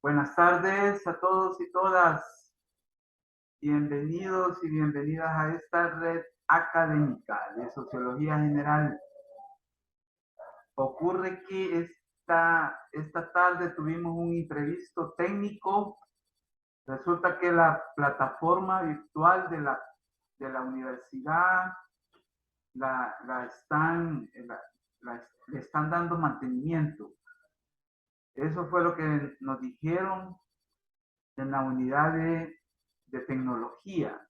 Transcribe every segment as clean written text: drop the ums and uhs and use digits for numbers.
Buenas tardes a todos y todas. Bienvenidos y bienvenidas a esta red académica de Sociología General. Ocurre que esta tarde tuvimos un imprevisto técnico. Resulta que la plataforma virtual de la universidad le están dando mantenimiento. Eso fue lo que nos dijeron en la unidad de tecnología.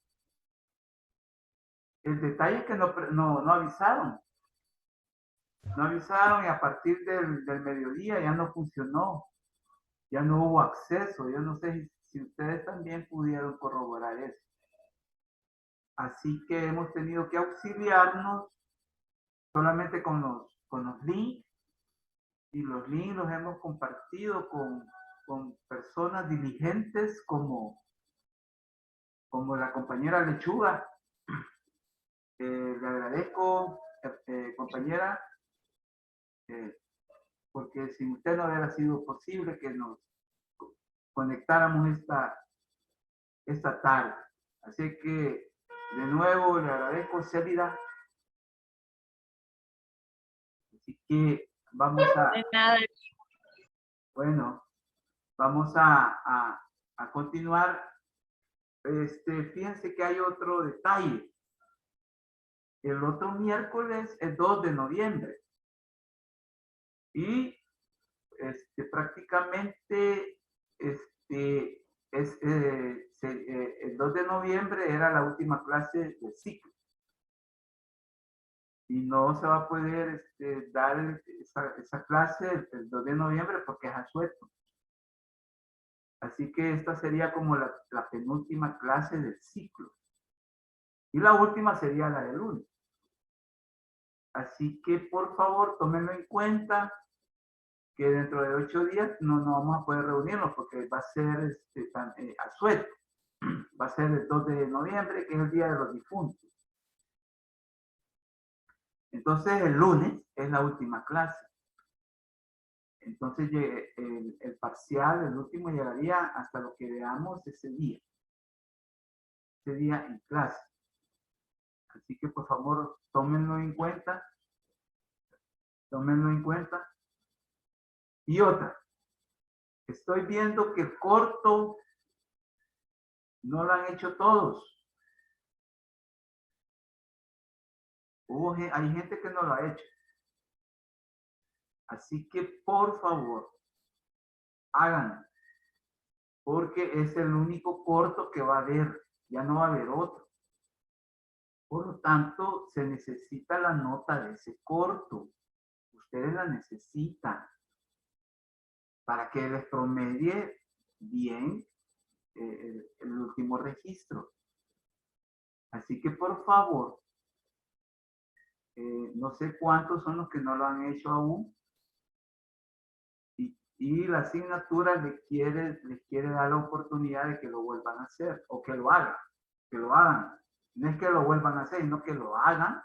El detalle es que no avisaron. No avisaron y a partir del mediodía ya no funcionó. Ya no hubo acceso. Yo no sé si ustedes también pudieron corroborar eso. Así que hemos tenido que auxiliarnos solamente con los links. Y los links los hemos compartido con personas diligentes como la compañera Lechuga. Le agradezco, compañera, porque sin usted no hubiera sido posible que nos conectáramos esta tarde. Así que, de nuevo, le agradezco, Célida. Así que vamos a... De nada. Bueno, vamos a continuar. Fíjense que hay otro detalle. El otro miércoles es 2 de noviembre. Y prácticamente el 2 de noviembre era la última clase del ciclo. Y no se va a poder dar esa clase el 2 de noviembre porque es asueto. Así que esta sería como la penúltima clase del ciclo. Y la última sería la del lunes. Así que por favor, tómenlo en cuenta que dentro de 8 días no vamos a poder reunirnos porque va a ser asueto. Va a ser el 2 de noviembre, que es el Día de los Difuntos. Entonces el lunes es la última clase. Entonces el parcial, el último, llegaría hasta lo que veamos ese día en clase. Así que por favor, tómenlo en cuenta. Tómenlo en cuenta. Y otra, estoy viendo que el corto no lo han hecho todos. Hay gente que no lo ha hecho. Así que por favor, háganlo. Porque es el único corto que va a haber. Ya no va a haber otro. Por lo tanto, se necesita la nota de ese corto. Ustedes la necesitan para que les promedie bien el último registro. Así que por favor, no sé cuántos son los que no lo han hecho aún. y la asignatura le quiere dar la oportunidad de que lo vuelvan a hacer o que lo hagan, que lo hagan. No es que lo vuelvan a hacer, sino que lo hagan,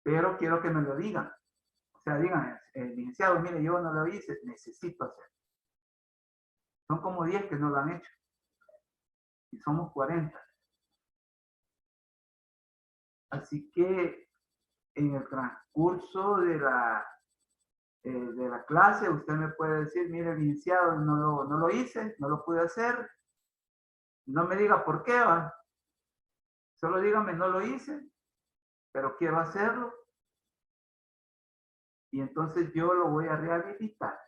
pero quiero que me lo digan. O sea, digan, licenciado, mire, yo no lo hice, necesito hacer. Son como 10 que no lo han hecho. Y somos 40. Así que en el transcurso de la clase, usted me puede decir, mire, licenciado, no lo hice, no lo pude hacer. No me diga por qué va. Solo dígame, no lo hice, pero quiero hacerlo. Y entonces yo lo voy a rehabilitar.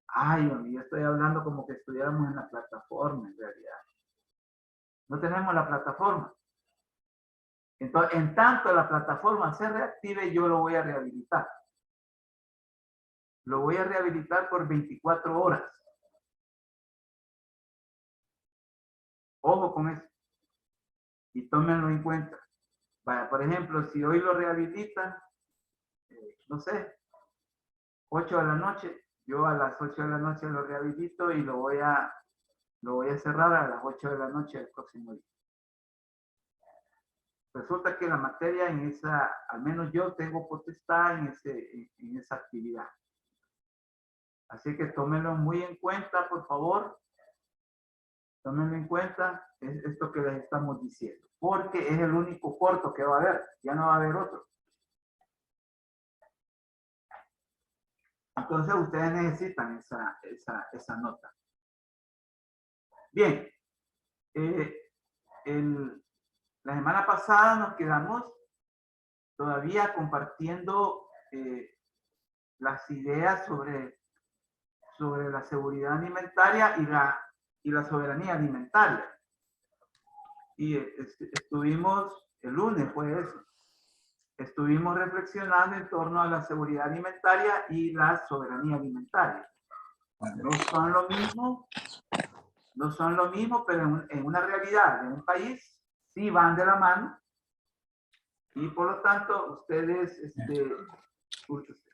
Ay, yo estoy hablando como que estuviéramos en la plataforma, en realidad. No tenemos la plataforma. Entonces, en tanto la plataforma se reactive, yo lo voy a rehabilitar. Lo voy a rehabilitar por 24 horas. Ojo con eso. Y tómenlo en cuenta. Vaya, por ejemplo, si hoy lo rehabilitan, no sé, 8 de la noche, yo a las 8 de la noche lo rehabilito y lo voy a cerrar a las 8 de la noche del próximo día. Resulta que la materia en esa, al menos yo tengo potestad en esa actividad. Así que tómenlo muy en cuenta, por favor. Tómenlo en cuenta, es esto que les estamos diciendo. Porque es el único corto que va a haber, ya no va a haber otro. Entonces ustedes necesitan esa nota. Bien, la semana pasada nos quedamos todavía compartiendo las ideas sobre la seguridad alimentaria y la soberanía alimentaria. Y estuvimos, el lunes fue eso, estuvimos reflexionando en torno a la seguridad alimentaria y la soberanía alimentaria. No son lo mismo, pero en una realidad, en un país, sí van de la mano. Y por lo tanto, ustedes,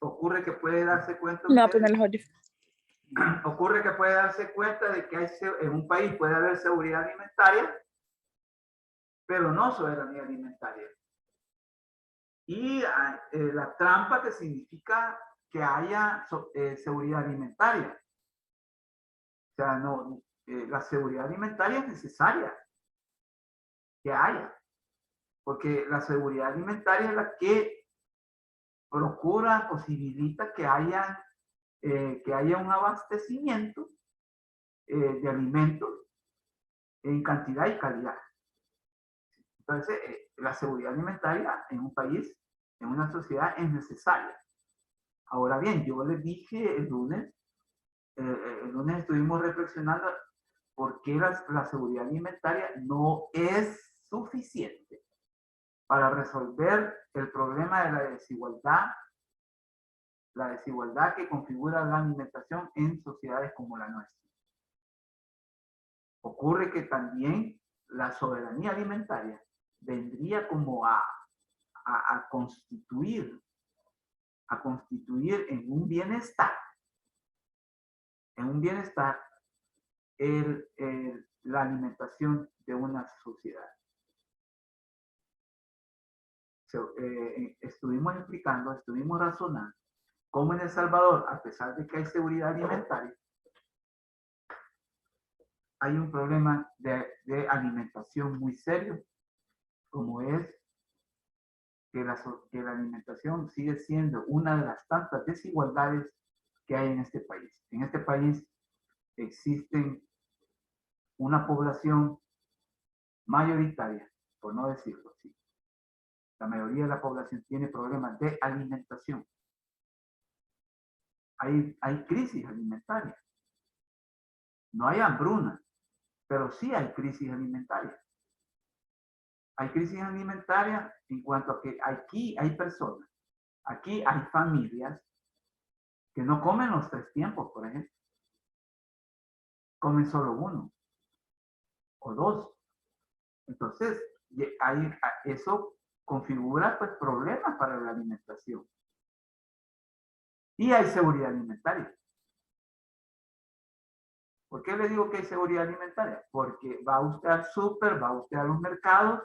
ocurre que puede darse cuenta. Me voy a poner los audífonos. Ocurre que puede darse cuenta de que en un país puede haber seguridad alimentaria, pero no soberanía alimentaria. Y la trampa que significa que haya seguridad alimentaria. O sea, no, la seguridad alimentaria es necesaria que haya, porque la seguridad alimentaria es la que procura, posibilita que haya un abastecimiento de alimentos en cantidad y calidad. Entonces, la seguridad alimentaria en un país, en una sociedad, es necesaria. Ahora bien, yo les dije el lunes estuvimos reflexionando por qué la seguridad alimentaria no es suficiente para resolver el problema de la desigualdad que configura la alimentación en sociedades como la nuestra. Ocurre que también la soberanía alimentaria vendría como a constituir en un bienestar, la alimentación de una sociedad. Estuvimos explicando, estuvimos razonando cómo en El Salvador, a pesar de que hay seguridad alimentaria, hay un problema de alimentación muy serio, como es que la alimentación sigue siendo una de las tantas desigualdades que hay en este país. En este país existen una población mayoritaria, por no decirlo así. La mayoría de la población tiene problemas de alimentación. Hay crisis alimentaria. No hay hambruna, pero sí hay crisis alimentaria. Hay crisis alimentaria en cuanto a que aquí hay personas, aquí hay familias que no comen los 3 tiempos, por ejemplo. Comen solo 1 o 2. Entonces, eso configura pues problemas para la alimentación. Y hay seguridad alimentaria. ¿Por qué le digo que hay seguridad alimentaria? Porque va usted al súper, va usted a los mercados,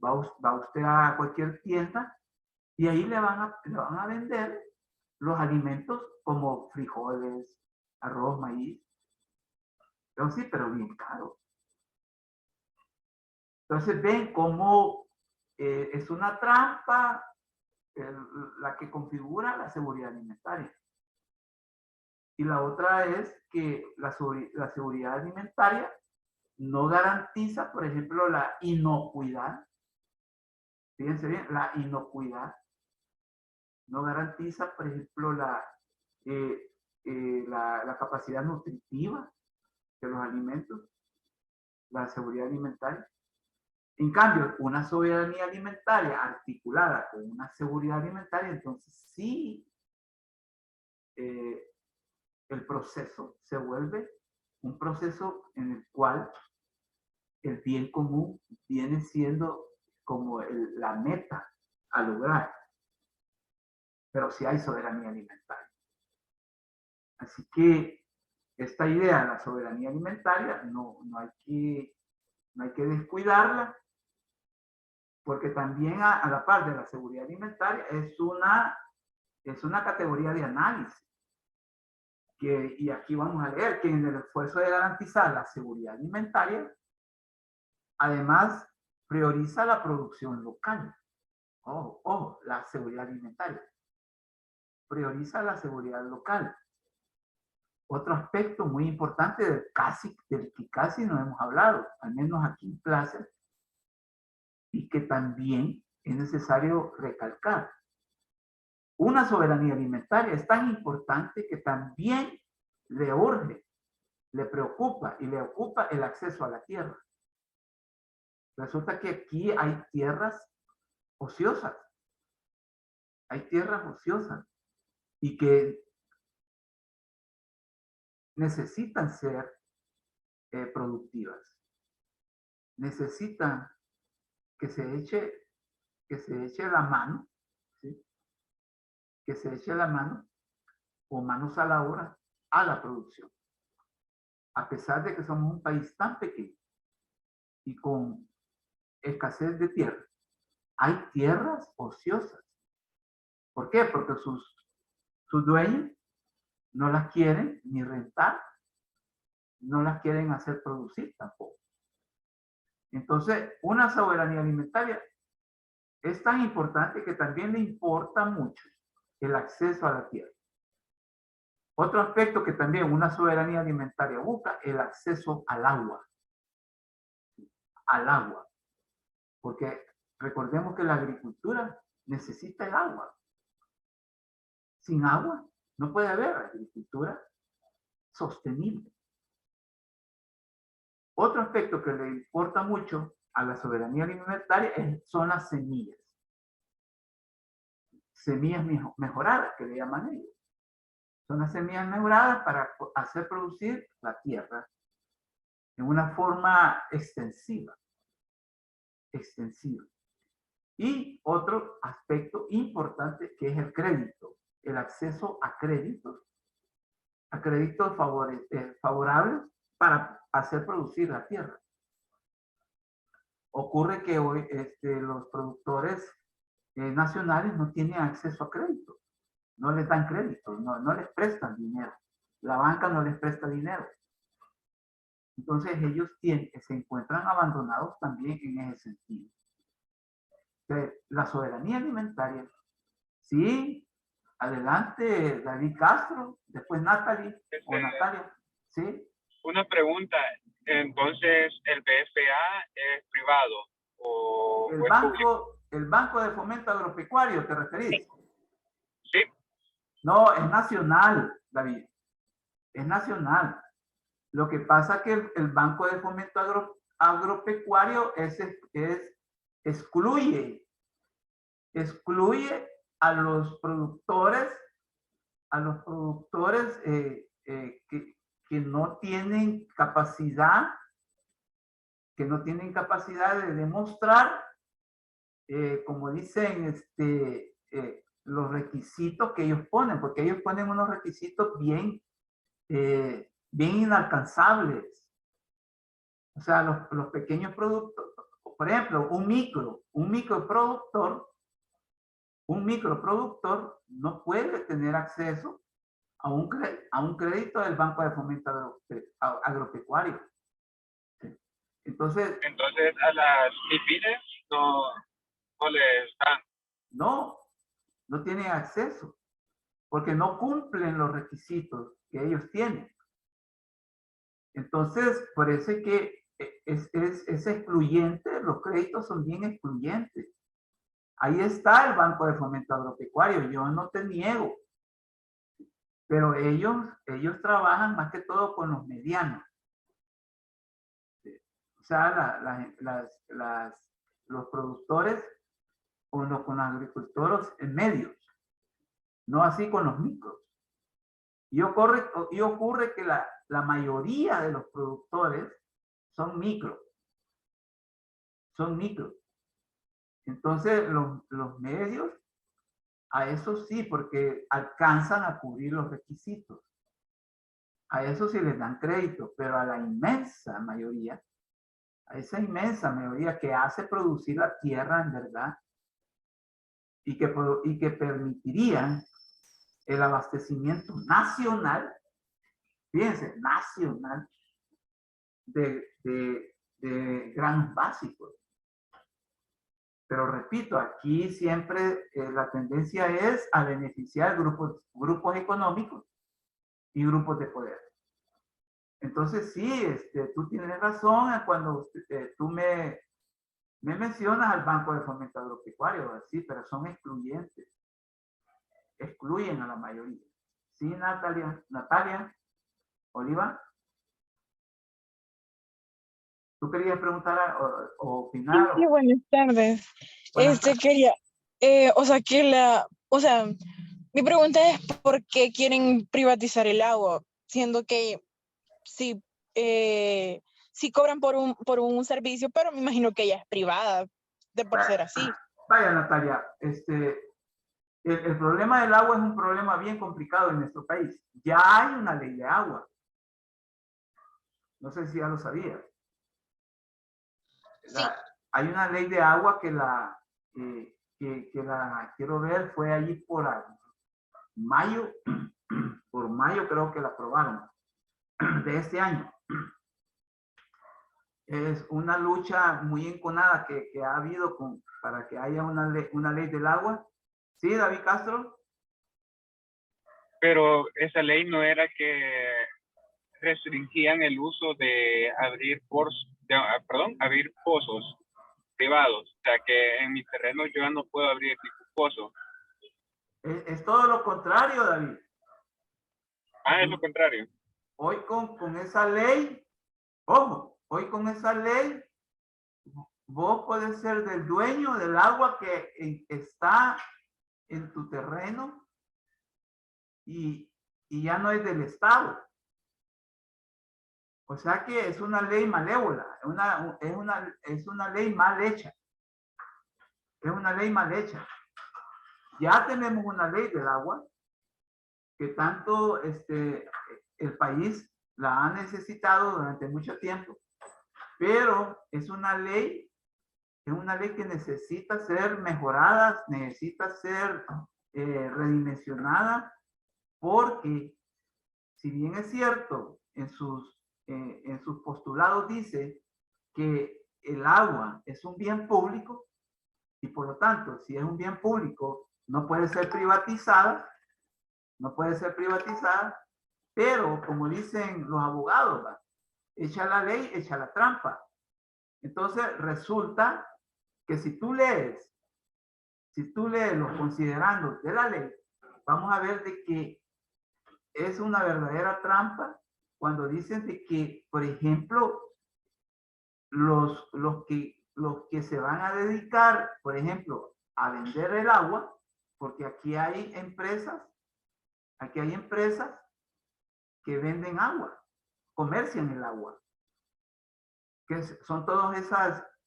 va usted a cualquier tienda y ahí le van a vender los alimentos como frijoles, arroz, maíz. Pero sí, pero bien caro. Entonces ven cómo es una trampa la que configura la seguridad alimentaria. Y la otra es que la seguridad alimentaria no garantiza, por ejemplo, la inocuidad. Fíjense bien, la inocuidad no garantiza, por ejemplo, la capacidad nutritiva de los alimentos, la seguridad alimentaria. En cambio, una soberanía alimentaria articulada con una seguridad alimentaria, entonces sí, el proceso se vuelve un proceso en el cual el bien común viene siendo como la meta a lograr, pero sí hay soberanía alimentaria. Así que esta idea de la soberanía alimentaria no hay que descuidarla, porque también a la par de la seguridad alimentaria es una categoría de análisis. Y aquí vamos a leer que en el esfuerzo de garantizar la seguridad alimentaria, además prioriza la producción local. Ojo, la seguridad alimentaria. Prioriza la seguridad local. Otro aspecto muy importante del que casi no hemos hablado, al menos aquí en clase, y que también es necesario recalcar. Una soberanía alimentaria es tan importante que también le urge, le preocupa y le ocupa el acceso a la tierra. Resulta que aquí hay tierras ociosas. Hay tierras ociosas y que necesitan ser productivas. Necesitan que se eche la mano, ¿sí? Que se eche la mano o manos a la obra a la producción. A pesar de que somos un país tan pequeño y con escasez de tierra, hay tierras ociosas. ¿Por qué? Porque sus dueños no las quieren ni rentar, no las quieren hacer producir tampoco. Entonces, una soberanía alimentaria es tan importante que también le importa mucho el acceso a la tierra. Otro aspecto que también una soberanía alimentaria busca es el acceso al agua. Al agua. Porque recordemos que la agricultura necesita el agua. Sin agua no puede haber agricultura sostenible. Otro aspecto que le importa mucho a la soberanía alimentaria son las semillas. Semillas mejoradas, que le llaman ellos. Son las semillas mejoradas para hacer producir la tierra en una forma extensiva. Y otro aspecto importante que es el crédito, el acceso a créditos favorables para hacer producir la tierra. Ocurre que hoy los productores nacionales no tienen acceso a crédito, no les dan crédito, no les prestan dinero, la banca no les presta dinero. Entonces ellos se encuentran abandonados también en ese sentido. La soberanía alimentaria, sí, adelante David Castro, después Natalie o Natalia, ¿sí? Una pregunta, entonces el BFA es privado o es público. El Banco de Fomento Agropecuario, ¿te referís? Sí. No, es nacional, David, es nacional. Lo que pasa es que el Banco de Fomento Agropecuario excluye a los productores que no tienen capacidad de demostrar, como dicen, los requisitos que ellos ponen, porque ellos ponen unos requisitos bien, bien inalcanzables. O sea, los pequeños productos, por ejemplo, un microproductor no puede tener acceso a un crédito del Banco de Fomento Agropecuario. Entonces a las MIPYMES no les dan. No tienen acceso, porque no cumplen los requisitos que ellos tienen. Entonces, por eso es que es excluyente, los créditos son bien excluyentes. Ahí está el Banco de Fomento Agropecuario, yo no te niego, pero ellos trabajan más que todo con los medianos. O sea, los productores con los agricultores en medios, no así con los micros. Y ocurre que la mayoría de los productores son micros. Entonces, los medios, a eso sí, porque alcanzan a cubrir los requisitos. A eso sí les dan crédito, pero a la inmensa mayoría, a esa inmensa mayoría que hace producir la tierra en verdad y que permitirían el abastecimiento nacional, fíjense, nacional, de granos básicos. Pero repito, aquí siempre la tendencia es a beneficiar grupos económicos y grupos de poder. Entonces sí, tú tienes razón cuando tú me mencionas al Banco de Fomento Agropecuario, sí, pero son excluyentes. Excluyen a la mayoría. Sí, Natalia Oliva. ¿Tú querías preguntar o opinar? Sí, buenas tardes. Buenas tardes. Quería, mi pregunta es ¿por qué quieren privatizar el agua? Siendo que sí, sí cobran por un servicio, pero me imagino que ella es privada, de por ser así. Vaya, Natalia, el problema del agua es un problema bien complicado en nuestro país. Ya hay una ley de agua. No sé si ya lo sabías. Sí. Hay una ley de agua que quiero ver, fue allí por mayo, creo que la aprobaron, de este año. Es una lucha muy enconada que ha habido para que haya una ley del agua. ¿Sí, David Castro? Pero esa ley no era que restringían el uso de abrir pozos privados. O sea, que en mi terreno yo ya no puedo abrir ningún pozo. Es todo lo contrario, David. Es lo contrario. Hoy con esa ley, hoy con esa ley, vos podés ser del dueño del agua que está en tu terreno y ya no es del Estado. O sea que es una ley malévola, es una ley mal hecha. Es una ley mal hecha. Ya tenemos una ley del agua que tanto el país la ha necesitado durante mucho tiempo, pero es una ley que necesita ser mejorada, necesita ser redimensionada, porque si bien es cierto, en sus postulados dice que el agua es un bien público y por lo tanto, si es un bien público, no puede ser privatizada, pero como dicen los abogados, ¿va? Echa la ley, echa la trampa. Entonces resulta que si tú lees los considerandos de la ley, vamos a ver de que es una verdadera trampa cuando dicen de que, por ejemplo, los que se van a dedicar, por ejemplo, a vender el agua, porque aquí hay empresas que venden agua, comercian el agua, que son todas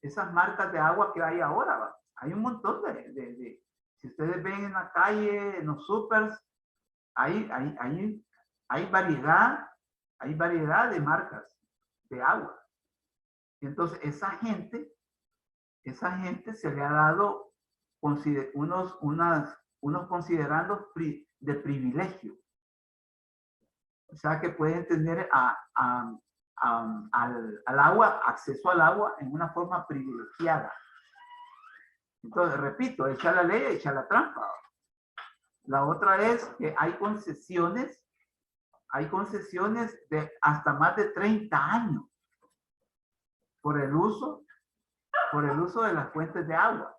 esas marcas de agua que hay ahora, ¿va? Hay un montón Si ustedes ven en la calle, en los supers, hay variedad de marcas de agua. Entonces, esa gente se le ha dado unos considerandos de privilegio. O sea, que pueden tener al agua, acceso al agua en una forma privilegiada. Entonces, repito, echa la ley, echa la trampa. La otra es que hay concesiones de hasta más de 30 años por el uso de las fuentes de agua.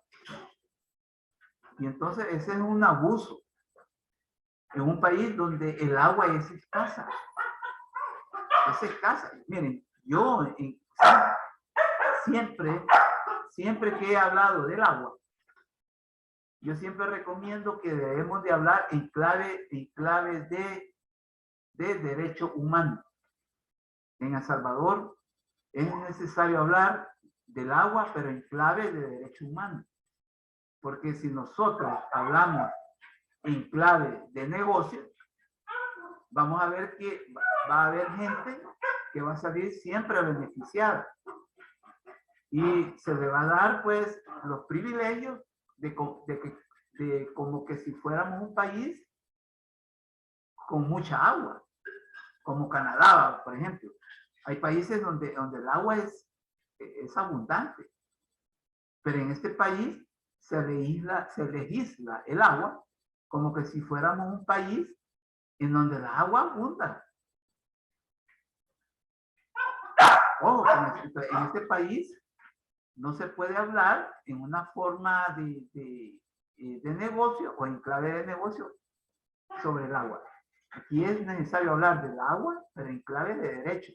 Y entonces ese es un abuso en un país donde el agua es escasa. Es escasa. Miren, yo siempre que he hablado del agua, yo siempre recomiendo que debemos de hablar en clave de derecho humano. En El Salvador es necesario hablar del agua, pero en clave de derecho humano. Porque si nosotros hablamos en clave de negocio, vamos a ver que va a haber gente que va a salir siempre beneficiada. Y se le va a dar, pues, los privilegios de como que si fuéramos un país con mucha agua, como Canadá, por ejemplo. Hay países donde el agua es abundante, pero en este país se legisla el agua como que si fuéramos un país en donde el agua abunda. Ojo, en este país no se puede hablar en una forma de negocio o en clave de negocio sobre el agua. Aquí es necesario hablar del agua, pero en clave de derecho.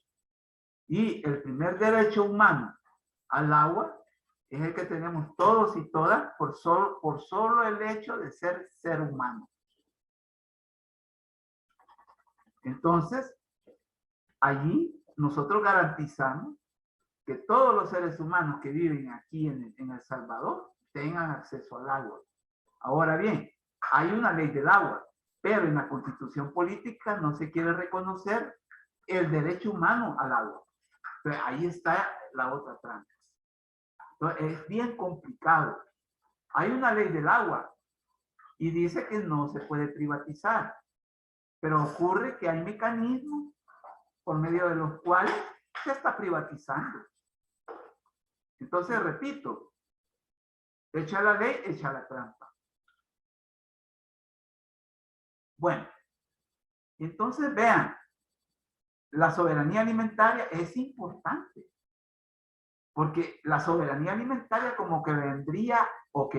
Y el primer derecho humano al agua es el que tenemos todos y todas por solo el hecho de ser humano. Entonces, allí nosotros garantizamos que todos los seres humanos que viven aquí en El Salvador tengan acceso al agua. Ahora bien, hay una ley del agua, pero en la Constitución política no se quiere reconocer el derecho humano al agua. Entonces, ahí está la otra trampa. Entonces, es bien complicado. Hay una ley del agua y dice que no se puede privatizar, pero ocurre que hay mecanismos por medio de los cuales se está privatizando. Entonces, repito, echa la ley, echa la trampa. Bueno, entonces vean, la soberanía alimentaria es importante, porque la soberanía alimentaria como que vendría o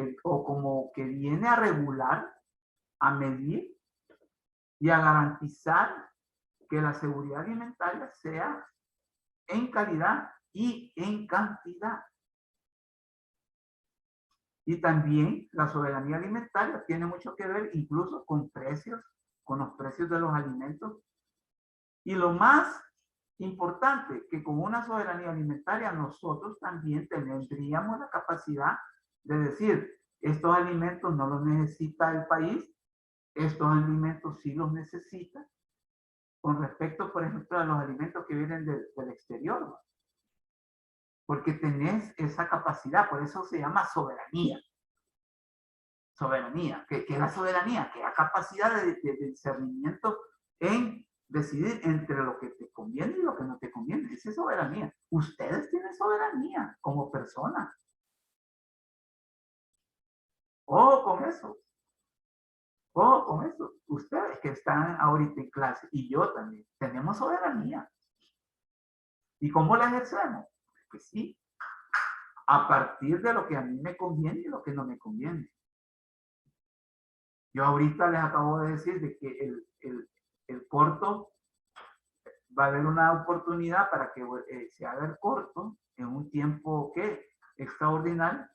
como que viene a regular, a medir y a garantizar que la seguridad alimentaria sea en calidad y en cantidad. Y también la soberanía alimentaria tiene mucho que ver incluso con precios, con los precios de los alimentos. Y lo más importante, que con una soberanía alimentaria nosotros también tendríamos la capacidad de decir, estos alimentos no los necesita el país, estos alimentos sí los necesita, con respecto, por ejemplo, a los alimentos que vienen del exterior. Porque tenés esa capacidad, por eso se llama soberanía. Soberanía, ¿qué es la soberanía? Que es la capacidad de discernimiento en decidir entre lo que te conviene y lo que no te conviene. Esa es soberanía. Ustedes tienen soberanía como personas. Ojo con eso. Ojo con eso. Ustedes que están ahorita en clase y yo también, tenemos soberanía. ¿Y cómo la ejercemos? Pues sí, a partir de lo que a mí me conviene y lo que no me conviene. Yo ahorita les acabo de decir de que el corto, va a haber una oportunidad para que se haga el corto en un tiempo que extraordinario,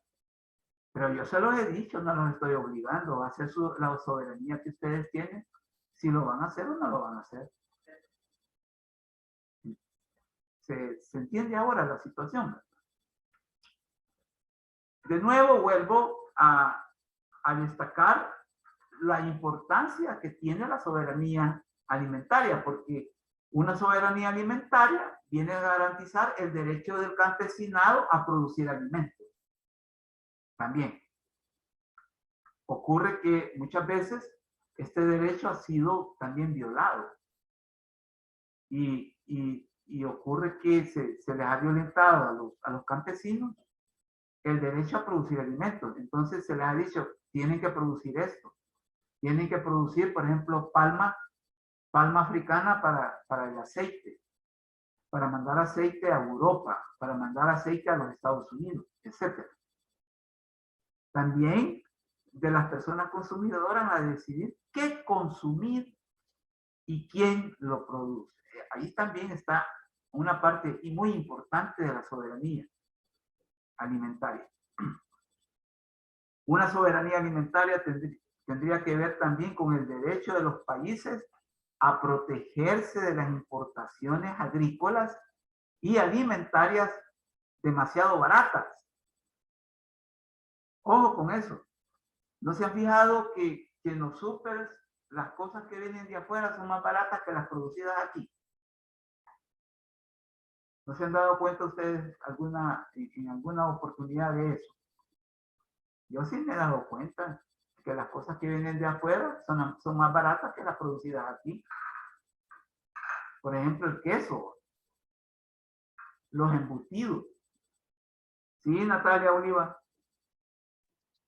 pero yo se los he dicho, no los estoy obligando a hacer la soberanía que ustedes tienen, si lo van a hacer o no lo van a hacer. ¿Se entiende ahora la situación? De nuevo vuelvo a a destacar la importancia que tiene la soberanía alimentaria, porque una soberanía alimentaria viene a garantizar el derecho del campesinado a producir alimentos. También ocurre que muchas veces este derecho ha sido también violado y ocurre que se les ha violentado a los campesinos el derecho a producir alimentos. Entonces se les ha dicho, tienen que producir esto. Tienen que producir, por ejemplo, palma africana para el aceite, para mandar aceite a Europa, para mandar aceite a los Estados Unidos, etc. También de las personas consumidoras a decidir qué consumir y quién lo produce. Ahí también está una parte muy importante de la soberanía alimentaria. Una soberanía alimentaria tendría que ver también con el derecho de los países a protegerse de las importaciones agrícolas y alimentarias demasiado baratas. Ojo con eso. ¿No se han fijado que en los súperes las cosas que vienen de afuera son más baratas que las producidas aquí? ¿No se han dado cuenta ustedes en alguna oportunidad de eso? Yo sí me he dado cuenta que las cosas que vienen de afuera son más baratas que las producidas aquí. Por ejemplo, el queso, los embutidos. Sí, Natalia Oliva.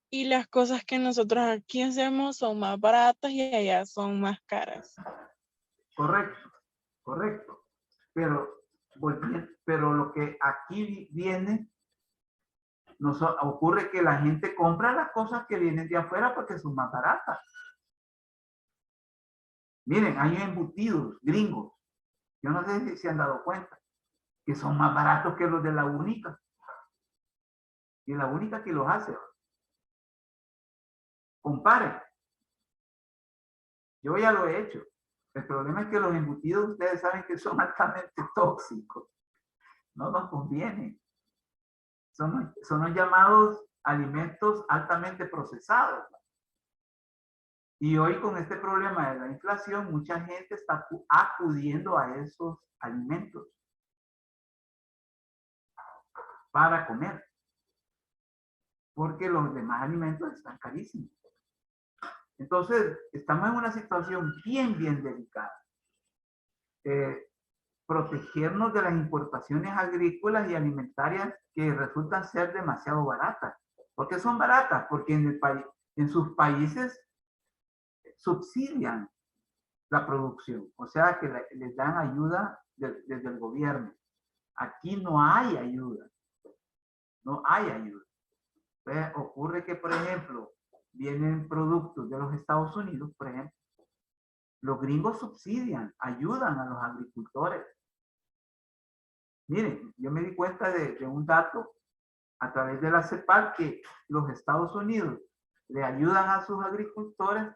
Y las cosas que nosotros aquí hacemos son más baratas y allá son más caras. Correcto, correcto. Pero lo que aquí viene, ocurre que la gente compra las cosas que vienen de afuera porque son más baratas. Miren, hay embutidos gringos. Yo no sé si se han dado cuenta que son más baratos que los de la única. Y la única que los hace. Comparen. Yo ya lo he hecho. El problema es que los embutidos, ustedes saben que son altamente tóxicos. No nos conviene. Son los llamados alimentos altamente procesados. Y hoy con este problema de la inflación, mucha gente está acudiendo a esos alimentos para comer. Porque los demás alimentos están carísimos. Entonces, estamos en una situación bien delicada. Protegernos de las importaciones agrícolas y alimentarias que resultan ser demasiado baratas. ¿Por qué son baratas? Porque en sus países subsidian la producción, o sea que les dan ayuda desde el gobierno. Aquí no hay ayuda, no hay ayuda. Entonces, ocurre que, por ejemplo, vienen productos de los Estados Unidos, por ejemplo, los gringos subsidian, ayudan a los agricultores. Miren, yo me di cuenta de un dato a través de la CEPAL que los Estados Unidos le ayudan a sus agricultores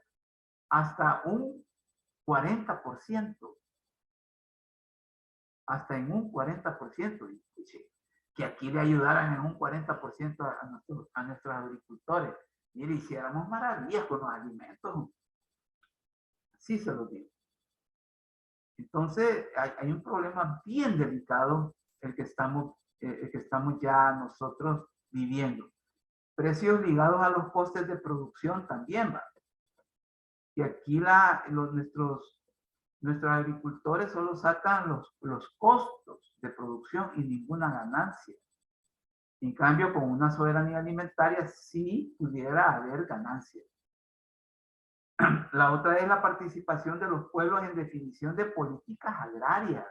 hasta un 40%. Hasta en un 40%. Que aquí le ayudaran en un 40% a nuestros agricultores. Mire, hiciéramos maravillas con los alimentos. Sí se lo digo. Entonces, hay un problema bien delicado el que estamos ya nosotros viviendo. Precios ligados a los costes de producción también, ¿va? Y aquí nuestros agricultores solo sacan los costos de producción y ninguna ganancia. En cambio, con una soberanía alimentaria sí pudiera haber ganancia. La otra es la participación de los pueblos en definición de políticas agrarias.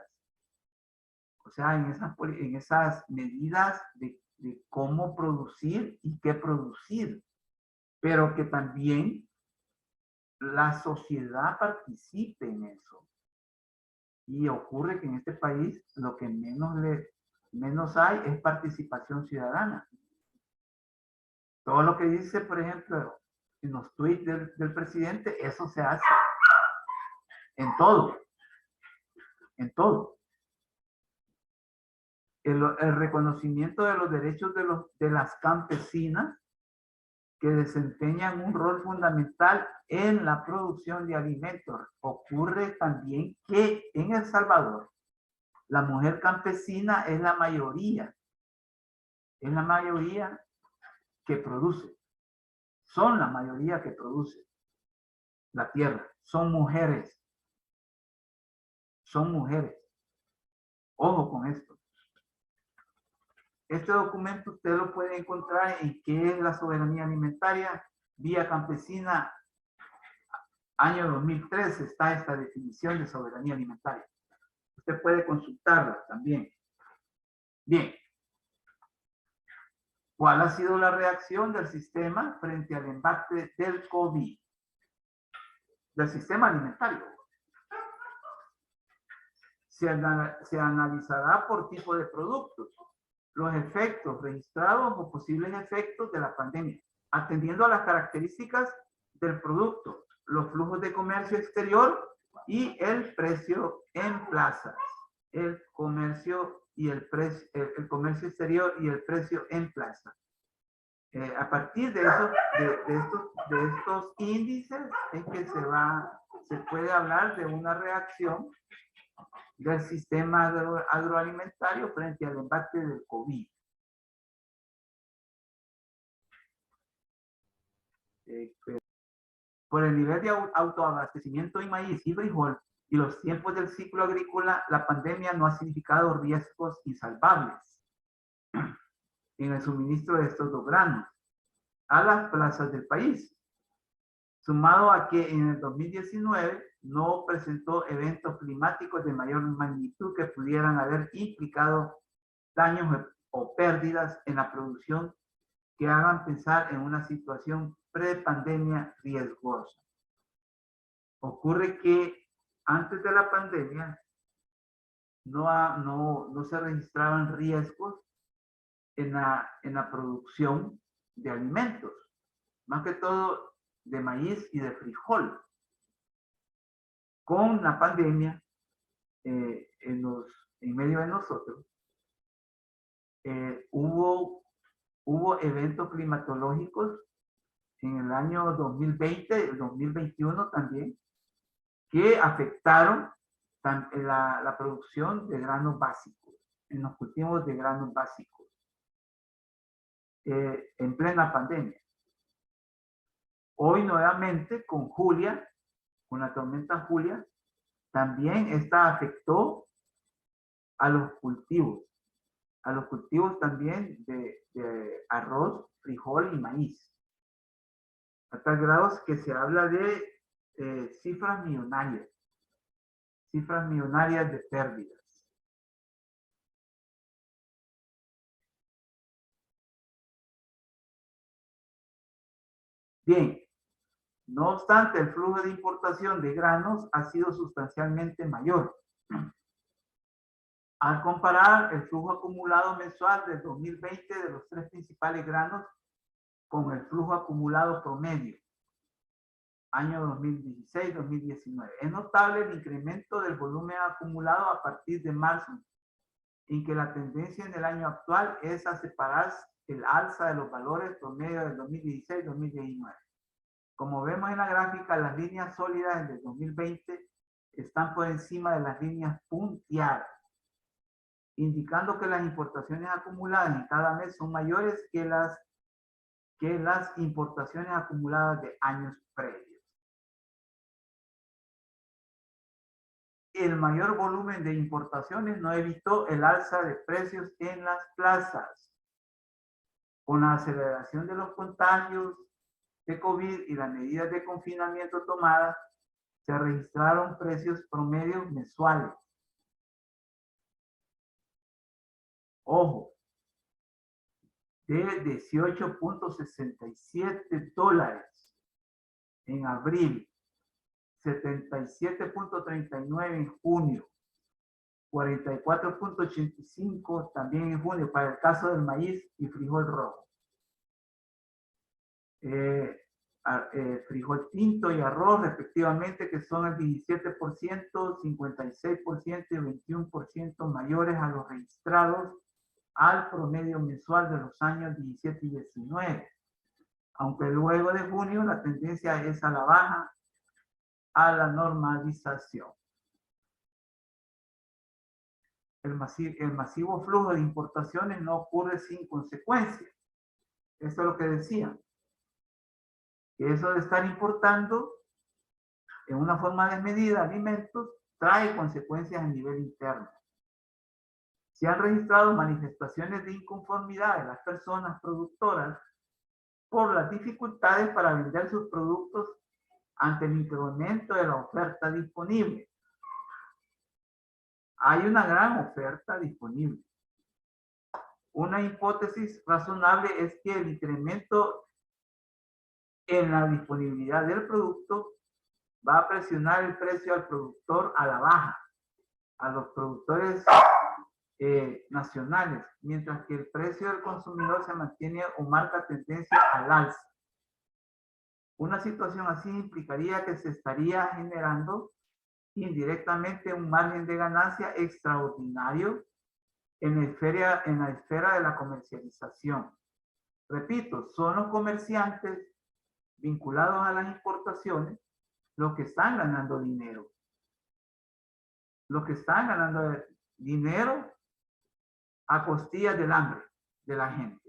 O sea, en esas medidas de cómo producir y qué producir. Pero que también la sociedad participe en eso. Y ocurre que en este país lo que menos hay es participación ciudadana. Todo lo que dice, por ejemplo, en los tweets del presidente, eso se hace en todo. En todo. El reconocimiento de los derechos de las campesinas que desempeñan un rol fundamental en la producción de alimentos. Ocurre también que en El Salvador la mujer campesina es la mayoría que produce, son la mayoría que produce la tierra, son mujeres. Ojo con esto. Este documento usted lo puede encontrar en qué es la soberanía alimentaria, Vía Campesina, año 2003, está esta definición de soberanía alimentaria. Usted puede consultarla también. Bien. ¿Cuál ha sido la reacción del sistema frente al embate del COVID? Del sistema alimentario. Se analizará por tipo de productos, los efectos registrados o posibles efectos de la pandemia, atendiendo a las características del producto, los flujos de comercio exterior y el precio en plazas. El comercio exterior y el precio en plaza. A partir de estos índices es que se puede hablar de una reacción del sistema agroalimentario frente al embate del COVID. Por el nivel de autoabastecimiento en maíz y frijol y los tiempos del ciclo agrícola, la pandemia no ha significado riesgos insalvables en el suministro de estos dos granos a las plazas del país, sumado a que en el 2019 no presentó eventos climáticos de mayor magnitud que pudieran haber implicado daños o pérdidas en la producción que hagan pensar en una situación pre-pandemia riesgosa. Ocurre que antes de la pandemia no se registraban riesgos en la producción de alimentos, más que todo de maíz y de frijol. Con la pandemia en medio de nosotros, hubo eventos climatológicos en el año 2020, el 2021 también, que afectaron la producción de granos básicos, en los cultivos de granos básicos, en plena pandemia. Hoy nuevamente con Julia, con la tormenta Julia, también esta afectó a los cultivos también de arroz, frijol y maíz, a tal grado que se habla de cifras millonarias de pérdidas. Bien, no obstante, el flujo de importación de granos ha sido sustancialmente mayor. Al comparar el flujo acumulado mensual del 2020 de los tres principales granos con el flujo acumulado promedio, año 2016-2019, es notable el incremento del volumen acumulado a partir de marzo, en que la tendencia en el año actual es a separar el alza de los valores promedio del 2016-2019. Como vemos en la gráfica, las líneas sólidas del 2020 están por encima de las líneas punteadas, indicando que las importaciones acumuladas en cada mes son mayores que las importaciones acumuladas de años previos. El mayor volumen de importaciones no evitó el alza de precios en las plazas. Con la aceleración de los contagios de COVID y las medidas de confinamiento tomadas, se registraron precios promedios mensuales. Ojo, de $18.67 en abril, 77.39 en junio, 44.85 también en junio para el caso del maíz y frijol rojo. Frijol tinto y arroz respectivamente, que son el 17%, 56% y 21% mayores a los registrados al promedio mensual de los años 17 y 19. aunque luego de junio la tendencia es a la baja, a la normalización. El masivo flujo de importaciones no ocurre sin consecuencias. Eso es lo que decía. Que eso de estar importando en una forma desmedida alimentos trae consecuencias a nivel interno. Se han registrado manifestaciones de inconformidad de las personas productoras por las dificultades para vender sus productos ante el incremento de la oferta disponible. Hay una gran oferta disponible. Una hipótesis razonable es que el incremento en la disponibilidad del producto va a presionar el precio al productor a la baja, a los productores nacionales, mientras que el precio del consumidor se mantiene o marca tendencia al alza. Una situación así implicaría que se estaría generando indirectamente un margen de ganancia extraordinario en la esfera de la comercialización. Repito, son los comerciantes vinculados a las importaciones los que están ganando dinero. Los que están ganando dinero a costillas del hambre de la gente.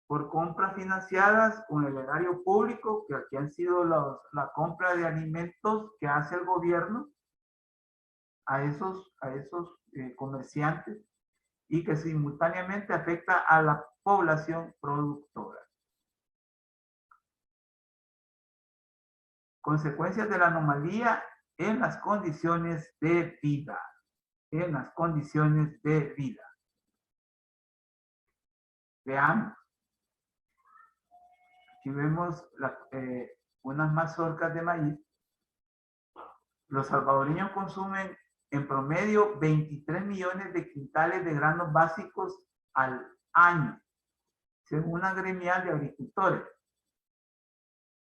Por compras financiadas con el erario público, que aquí han sido la compra de alimentos que hace el gobierno a esos comerciantes y que simultáneamente afecta a la población productora. Consecuencias de la anomalía en las condiciones de vida. En las condiciones de vida. Veamos. Aquí vemos unas mazorcas de maíz. Los salvadoreños consumen en promedio 23 millones de quintales de granos básicos al año, según una gremial de agricultores.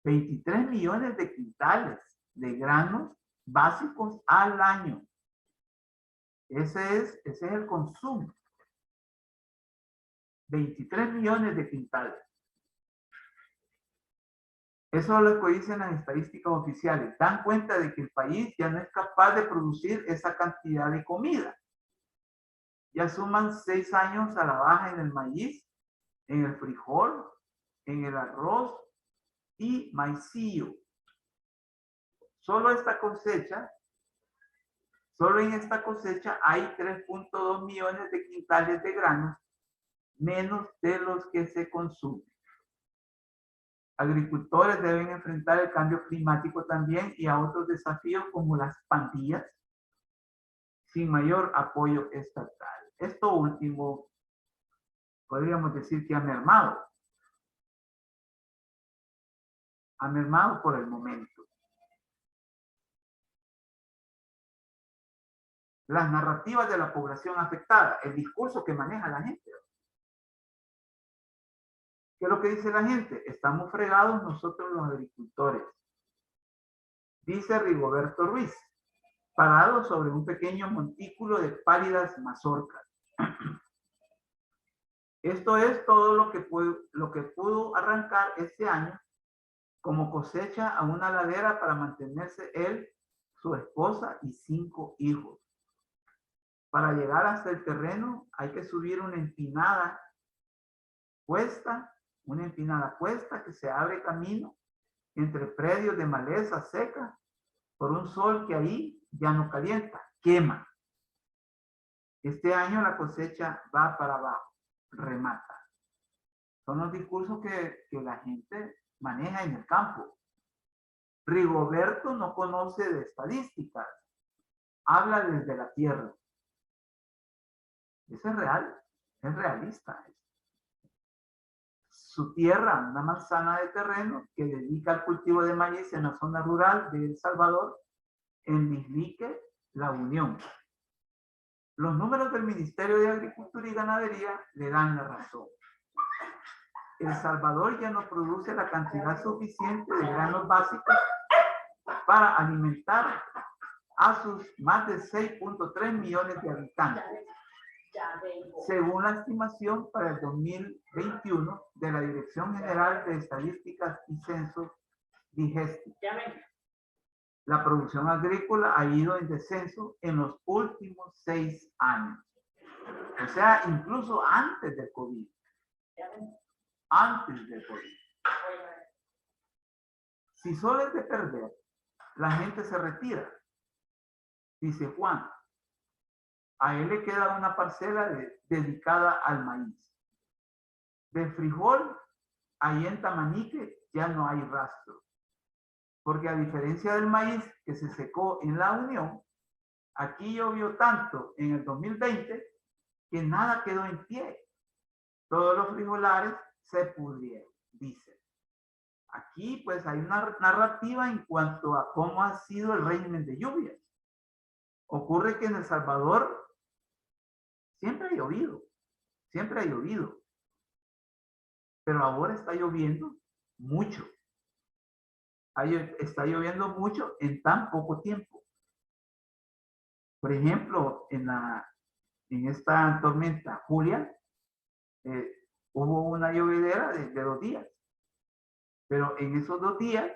23 millones de quintales de granos básicos al año. Ese es el consumo. 23 millones de quintales. Eso es lo que dicen las estadísticas oficiales. Dan cuenta de que el país ya no es capaz de producir esa cantidad de comida. Ya suman 6 años a la baja en el maíz, en el frijol, en el arroz y maicillo. Solo en esta cosecha hay 3.2 millones de quintales de granos menos de los que se consumen. Agricultores deben enfrentar el cambio climático también y a otros desafíos como las pandillas sin mayor apoyo estatal. Esto último podríamos decir que ha mermado por el momento. Las narrativas de la población afectada, el discurso que maneja la gente. ¿Qué es lo que dice la gente? Estamos fregados nosotros los agricultores. Dice Rigoberto Ruiz, parado sobre un pequeño montículo de pálidas mazorcas. Esto es todo lo que pudo arrancar este año como cosecha a una ladera para mantenerse él, su esposa y 5 hijos. Para llegar hasta el terreno hay que subir una empinada cuesta que se abre camino entre predios de maleza seca por un sol que ahí ya no calienta, quema. Este año la cosecha va para abajo, remata. Son los discursos que la gente maneja en el campo. Rigoberto no conoce de estadísticas, habla desde la tierra. Eso es real, es realista. Su tierra, una manzana de terreno que dedica al cultivo de maíz en la zona rural de El Salvador, en Mislique, La Unión. Los números del Ministerio de Agricultura y Ganadería le dan la razón. El Salvador ya no produce la cantidad suficiente de granos básicos para alimentar a sus más de 6.3 millones de habitantes. según la estimación para el 2021 de la Dirección General de Estadísticas y Censos, DIGESTI. La producción agrícola ha ido en descenso en los últimos 6 años. O sea, incluso antes del COVID. Antes del COVID. Si solo es de perder, la gente se retira. Dice Juan. A él le queda una parcela dedicada al maíz. De frijol, ahí en Tamanique ya no hay rastro. Porque a diferencia del maíz que se secó en la Unión, aquí llovió tanto en el 2020 que nada quedó en pie. Todos los frijolares se pudrieron, dicen. Aquí pues hay una narrativa en cuanto a cómo ha sido el régimen de lluvias. Ocurre que en El Salvador siempre ha llovido, siempre ha llovido. Pero ahora está lloviendo mucho. Está lloviendo mucho en tan poco tiempo. Por ejemplo, en esta tormenta Julia, hubo una llovedera de 2 días. Pero en esos 2 días,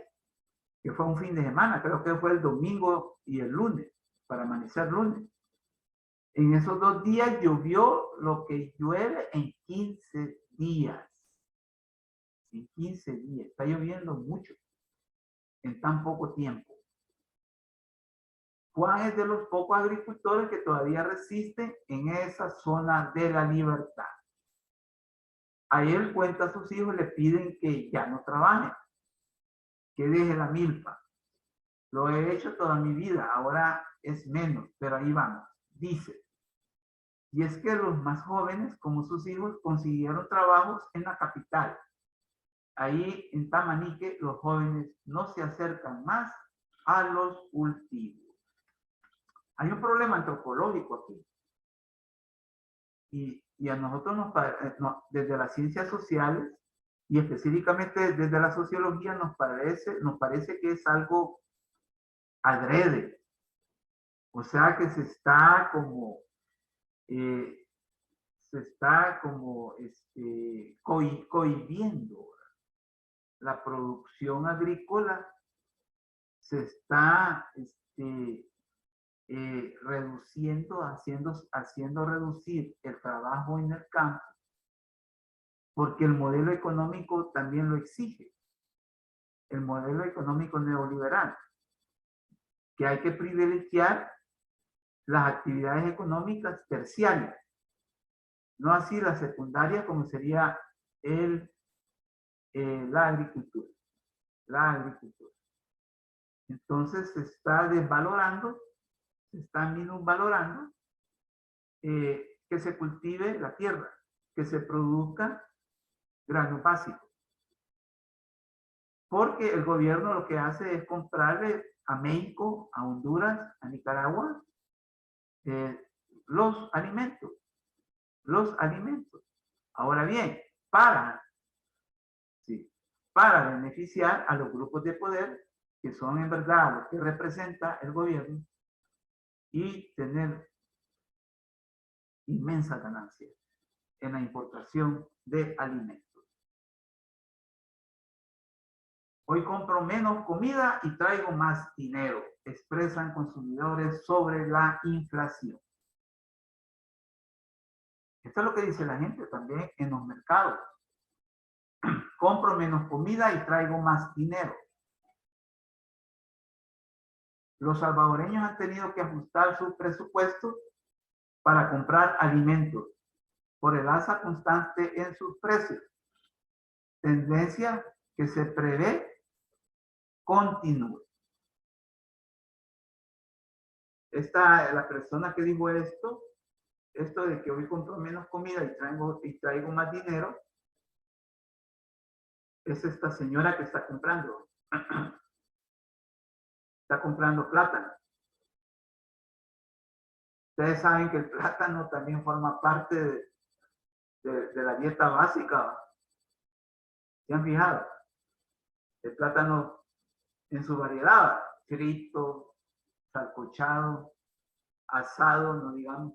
que fue un fin de semana, creo que fue el domingo y el lunes, para amanecer lunes. En esos 2 días llovió lo que llueve en 15 días. En 15 días. Está lloviendo mucho en tan poco tiempo. Juan es de los pocos agricultores que todavía resisten en esa zona de la libertad. A él cuenta a sus hijos, le piden que ya no trabajen, que deje la milpa. Lo he hecho toda mi vida, ahora es menos, pero ahí vamos. Dice, y es que los más jóvenes, como sus hijos, consiguieron trabajos en la capital. Ahí en Tamanique, los jóvenes no se acercan más a los cultivos. Hay un problema antropológico aquí. Y a nosotros desde las ciencias sociales y específicamente desde la sociología nos parece que es algo adrede. O sea que se está como cohibiendo. La producción agrícola se está reduciendo, haciendo reducir el trabajo en el campo, porque el modelo económico también lo exige. El modelo económico neoliberal, que hay que privilegiar las actividades económicas terciarias, no así las secundarias como sería la agricultura. La agricultura. Entonces se está desvalorando, se está minusvalorando que se cultive la tierra, que se produzca granos básicos. Porque el gobierno lo que hace es comprarle a México, a Honduras, a Nicaragua, los alimentos. Los alimentos. Ahora bien, para beneficiar a los grupos de poder, que son en verdad los que representa el gobierno, y tener inmensas ganancias en la importación de alimentos. Hoy compro menos comida y traigo más dinero, expresan consumidores sobre la inflación. Esto es lo que dice la gente también en los mercados. Compro menos comida y traigo más dinero. Los salvadoreños han tenido que ajustar su presupuesto para comprar alimentos por el alza constante en sus precios. Tendencia que se prevé continúe. La persona que dijo esto de que hoy compro menos comida y traigo más dinero, es esta señora que está comprando. Está comprando plátano. Ustedes saben que el plátano también forma parte de la dieta básica. ¿Se han fijado? El plátano en su variedad, frito, sancochado, asado, no digamos.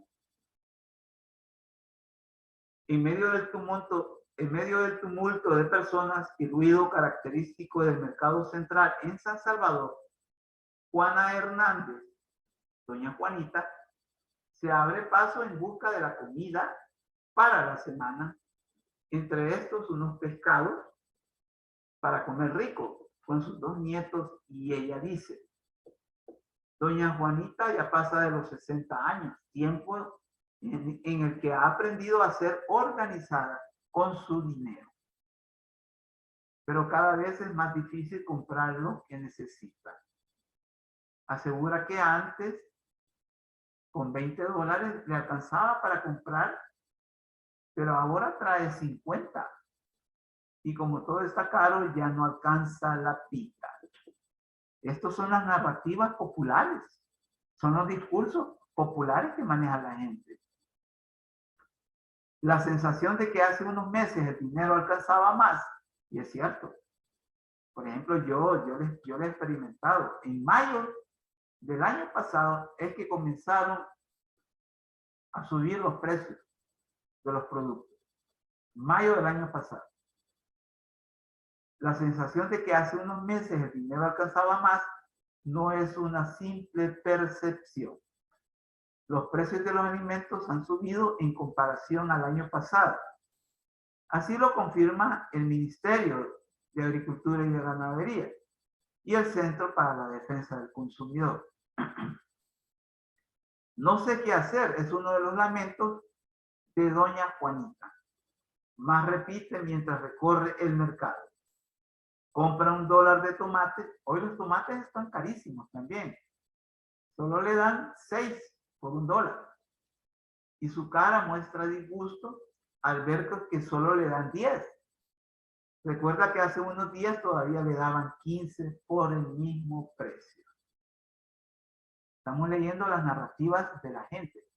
En medio del tumulto de personas y ruido característico del mercado central en San Salvador, Juana Hernández, doña Juanita, se abre paso en busca de la comida para la semana. Entre estos, unos pescados para comer rico con sus 2 nietos, y ella dice: doña Juanita ya pasa de los 60 años, tiempo en el que ha aprendido a ser organizada con su dinero. Pero cada vez es más difícil comprar lo que necesita. Asegura que antes, con $20 le alcanzaba para comprar, pero ahora trae 50. Y como todo está caro, ya no alcanza la pita. Estos son las narrativas populares. Son los discursos populares que maneja la gente. La sensación de que hace unos meses el dinero alcanzaba más, y es cierto. Por ejemplo, yo lo he experimentado. En mayo del año pasado es que comenzaron a subir los precios de los productos. Mayo del año pasado. La sensación de que hace unos meses el dinero alcanzaba más no es una simple percepción. Los precios de los alimentos han subido en comparación al año pasado. Así lo confirma el Ministerio de Agricultura y de Ganadería y el Centro para la Defensa del Consumidor. No sé qué hacer, es uno de los lamentos de doña Juanita. Más repite mientras recorre el mercado. Compra $1 de tomate. Hoy los tomates están carísimos también. Solo le dan 6 por $1. Y su cara muestra disgusto al ver que solo le dan 10. Recuerda que hace unos días todavía le daban 15 por el mismo precio. Estamos leyendo las narrativas de la gente.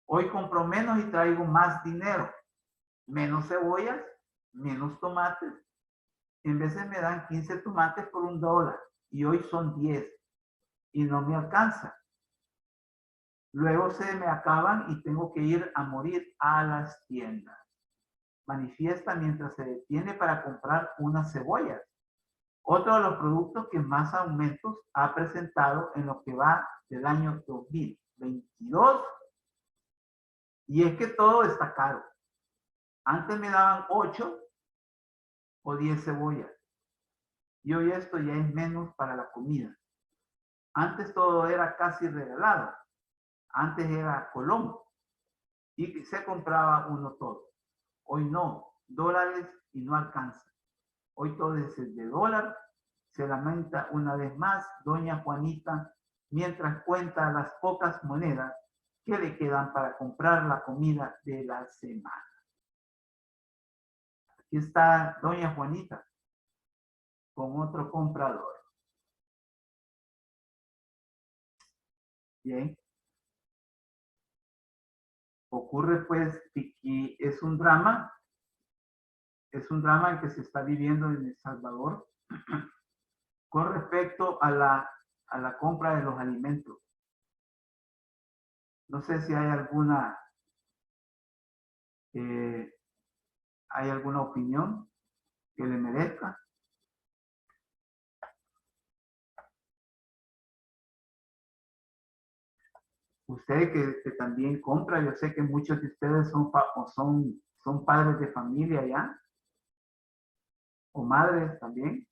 Hoy compro menos y traigo más dinero. Menos cebollas, menos tomates. En veces me dan 15 tomates por $1 y hoy son 10 y no me alcanza. Luego se me acaban y tengo que ir a morir a las tiendas. Manifiesta mientras se detiene para comprar unas cebollas. Otro de los productos que más aumentos ha presentado en lo que va del año 2022. Y es que todo está caro. Antes me daban 8 o 10 cebollas. Y hoy esto ya es menos para la comida. Antes todo era casi regalado. Antes era colombo. Y se compraba uno todo. Hoy no. $, y no alcanza. Hoy todo es de $. Se lamenta una vez más doña Juanita mientras cuenta las pocas monedas que le quedan para comprar la comida de la semana. Aquí está doña Juanita con otro comprador. Bien. Ocurre pues que es un drama el que se está viviendo en El Salvador con respecto a la compra de los alimentos. No sé si hay alguna opinión que le merezca. Usted que también compra, yo sé que muchos de ustedes son padres de familia ya, o madres también,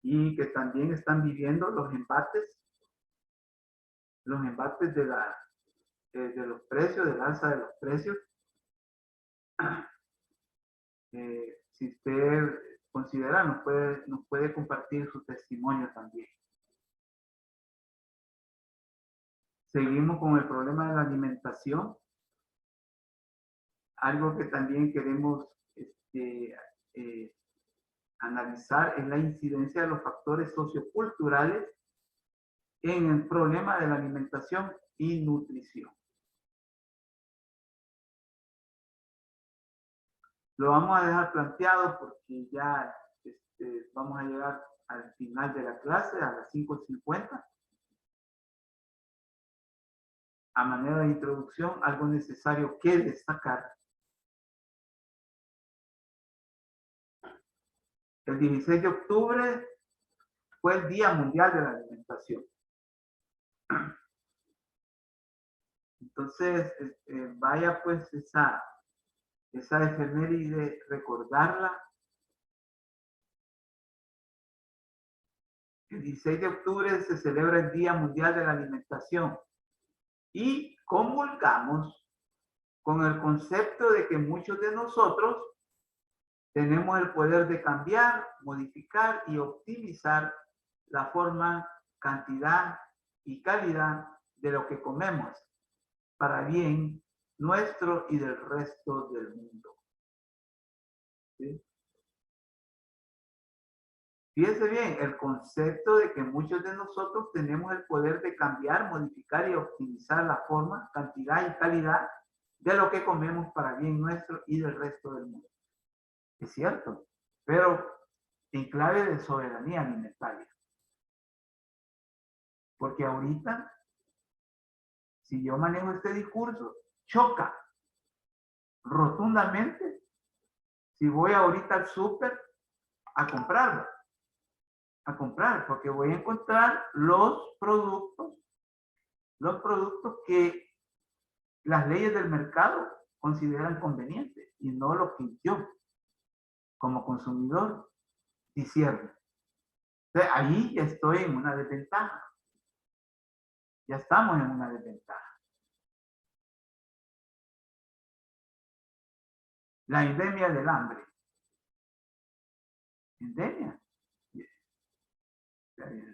y que también están viviendo los embates de los precios, del alza de los precios. Si usted considera, nos puede compartir su testimonio también. Seguimos con el problema de la alimentación. Algo que también queremos analizar es la incidencia de los factores socioculturales en el problema de la alimentación y nutrición. Lo vamos a dejar planteado porque ya vamos a llegar al final de la clase a las 5:50. A manera de introducción, algo necesario que destacar El 16 de octubre fue el Día Mundial de la Alimentación. Entonces, vaya pues esa efeméride, recordarla. El 16 de octubre se celebra el Día Mundial de la Alimentación y comulgamos con el concepto de que muchos de nosotros tenemos el poder de cambiar, modificar y optimizar la forma, cantidad y calidad de lo que comemos para bien nuestro y del resto del mundo. ¿Sí? Fíjense bien, el concepto de que muchos de nosotros tenemos el poder de cambiar, modificar y optimizar la forma, cantidad y calidad de lo que comemos para bien nuestro y del resto del mundo. Es cierto, pero en clave de soberanía alimentaria. Porque ahorita, si yo manejo este discurso, choca rotundamente si voy ahorita al súper a comprarlo. A comprar, porque voy a encontrar los productos que las leyes del mercado consideran convenientes y no lo que yo, como consumidor, discierno. Entonces, ahí ya estoy en una desventaja. Ya estamos en una desventaja. La endemia del hambre. Endemia.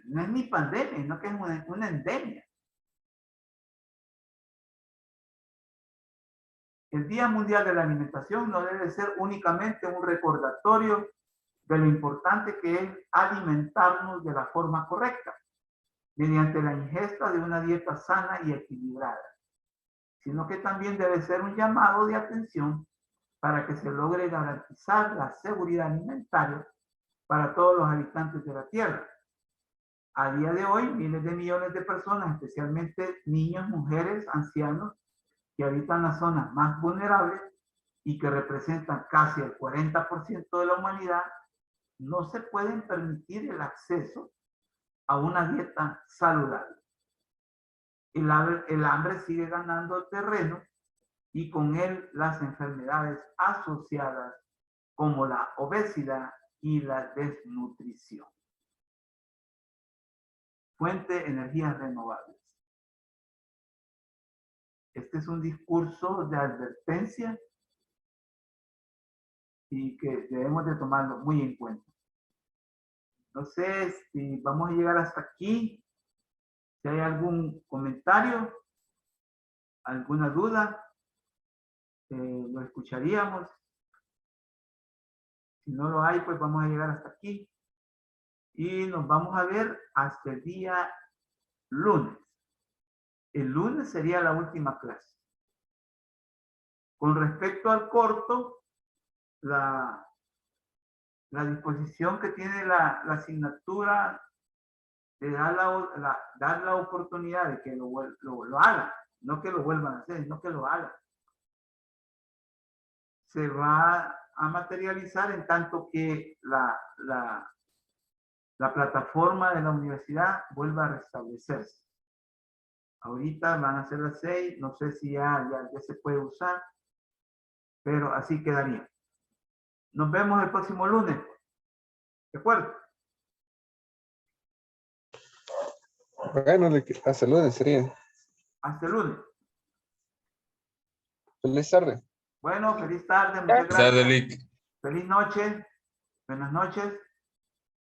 No es ni pandemia, sino que es una endemia. El Día Mundial de la Alimentación no debe ser únicamente un recordatorio de lo importante que es alimentarnos de la forma correcta, mediante la ingesta de una dieta sana y equilibrada, sino que también debe ser un llamado de atención para que se logre garantizar la seguridad alimentaria para todos los habitantes de la Tierra. A día de hoy, miles de millones de personas, especialmente niños, mujeres, ancianos, que habitan las zonas más vulnerables y que representan casi el 40% de la humanidad, no se pueden permitir el acceso a una dieta saludable. El hambre sigue ganando terreno y con él las enfermedades asociadas como la obesidad y la desnutrición. Fuente, energías renovables. Este es un discurso de advertencia y que debemos de tomarlo muy en cuenta. No sé si vamos a llegar hasta aquí. Si hay algún comentario, alguna duda, lo escucharíamos. Si no lo hay, pues vamos a llegar hasta aquí. Y nos vamos a ver hasta el día lunes. El lunes sería la última clase. Con respecto al corto, la disposición que tiene la asignatura de dar la oportunidad de que lo hagan, no que lo vuelvan a hacer, no que lo hagan. Se va a materializar en tanto que la plataforma de la universidad vuelva a restablecerse. Ahorita van a ser las 6, no sé si ya se puede usar, pero así quedaría. Nos vemos el próximo lunes. ¿De acuerdo? Bueno, hasta el lunes sería. Hasta el lunes. Feliz tarde. Bueno, feliz tarde. Muchas gracias. Feliz noche. Buenas noches.